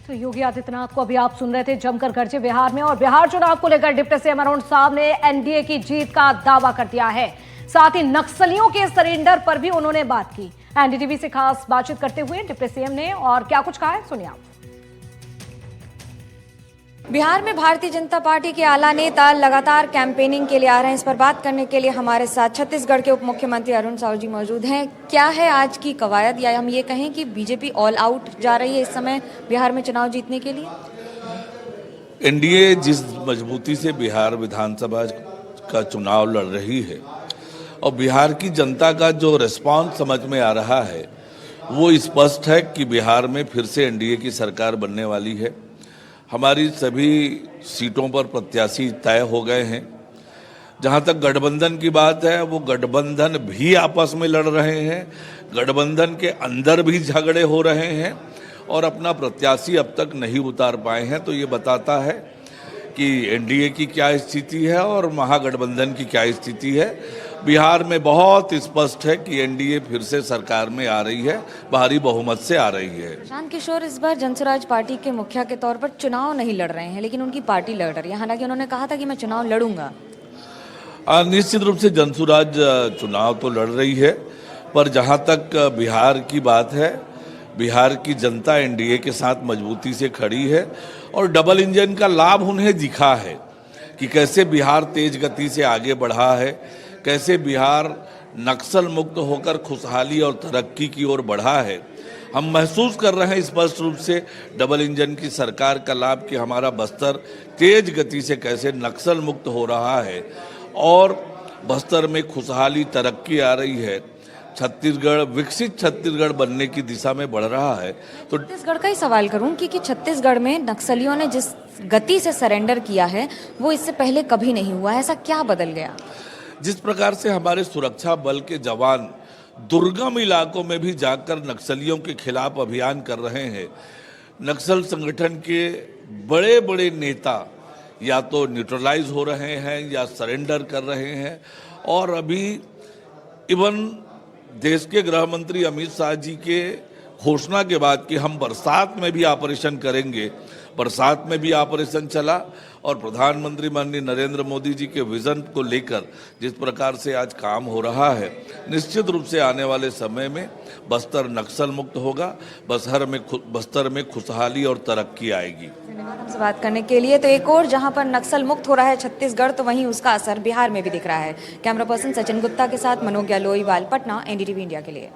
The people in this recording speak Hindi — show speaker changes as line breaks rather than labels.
तो योगी आदित्यनाथ को अभी आप सुन रहे थे, जमकर गरजे बिहार में। और बिहार चुनाव को लेकर डिप्टी सीएम अरुण साव ने एनडीए की जीत का दावा कर दिया है। साथ ही नक्सलियों के सरेंडर पर भी उन्होंने बात की। एनडीटीवी से खास बातचीत करते हुए डिप्टी सीएम ने और क्या कुछ कहा है, सुनिए आप।
बिहार में भारतीय जनता पार्टी के आला नेता लगातार कैंपेनिंग के लिए आ रहे हैं। इस पर बात करने के लिए हमारे साथ छत्तीसगढ़ के उप मुख्यमंत्री अरुण साव जी मौजूद हैं। क्या है आज की कवायद, या हम ये कहें कि बीजेपी ऑल आउट जा रही है इस समय बिहार में चुनाव जीतने के लिए?
एनडीए जिस मजबूती से बिहार विधानसभा का चुनाव लड़ रही है और बिहार की जनता का जो रिस्पांस समझ में आ रहा है, वो स्पष्ट है कि बिहार में फिर से एनडीए की सरकार बनने वाली है। हमारी सभी सीटों पर प्रत्याशी तय हो गए हैं। जहां तक गठबंधन की बात है, वो गठबंधन भी आपस में लड़ रहे हैं, गठबंधन के अंदर भी झगड़े हो रहे हैं और अपना प्रत्याशी अब तक नहीं उतार पाए हैं। तो ये बताता है कि एनडीए की क्या स्थिति है और महागठबंधन की क्या स्थिति है। बिहार में बहुत स्पष्ट है कि एनडीए फिर से सरकार में आ रही है, भारी बहुमत से आ रही है।
प्रशांत किशोर इस बार जनसुराज पार्टी के मुखिया के तौर पर चुनाव नहीं लड़ रहे हैं, लेकिन उनकी पार्टी लड़ रही है। हालांकि उन्होंने कहा था कि मैं चुनाव लड़ूंगा।
निश्चित रूप से जनसुराज चुनाव तो लड़ रही है, पर जहां तक बिहार की बात है, बिहार की जनता एनडीए के साथ मजबूती से खड़ी है और डबल इंजन का लाभ उन्हें दिखा है कि कैसे बिहार तेज गति से आगे बढ़ा है, कैसे बिहार नक्सल मुक्त होकर खुशहाली और तरक्की की ओर बढ़ा है। हम महसूस कर रहे हैं स्पष्ट रूप से डबल इंजन की सरकार का लाभ कि हमारा बस्तर तेज गति से कैसे नक्सल मुक्त हो रहा है और बस्तर में खुशहाली तरक्की आ रही है। छत्तीसगढ़ विकसित छत्तीसगढ़ बनने की दिशा में बढ़ रहा है। तो
छत्तीसगढ़ का ही सवाल करूं कि छत्तीसगढ़ में नक्सलियों ने जिस गति से सरेंडर किया है वो इससे पहले कभी नहीं हुआ। ऐसा क्या बदल गया?
जिस प्रकार से हमारे सुरक्षा बल के जवान दुर्गम इलाकों में भी जाकर नक्सलियों के खिलाफ अभियान कर रहे हैं, नक्सल संगठन के बड़े बड़े नेता या तो न्यूट्रलाइज हो रहे हैं या सरेंडर कर रहे हैं। और अभी इवन देश के गृह मंत्री अमित शाह जी के घोषणा के बाद कि हम बरसात में भी ऑपरेशन करेंगे, बरसात में भी ऑपरेशन चला। और प्रधानमंत्री माननीय नरेंद्र मोदी जी के विजन को लेकर जिस प्रकार से आज काम हो रहा है, निश्चित रूप से आने वाले समय में बस्तर नक्सल मुक्त होगा, बस्तर में खुशहाली और तरक्की आएगी।
धन्यवाद हमसे बात करने के लिए। तो एक और जहां पर नक्सल मुक्त हो रहा है छत्तीसगढ़, तो वहीं उसका असर बिहार में भी दिख रहा है। कैमरा पर्सन सचिन गुप्ता के साथ मनोज गहलोईवाल, पटना, एनडीटीवी इंडिया के लिए।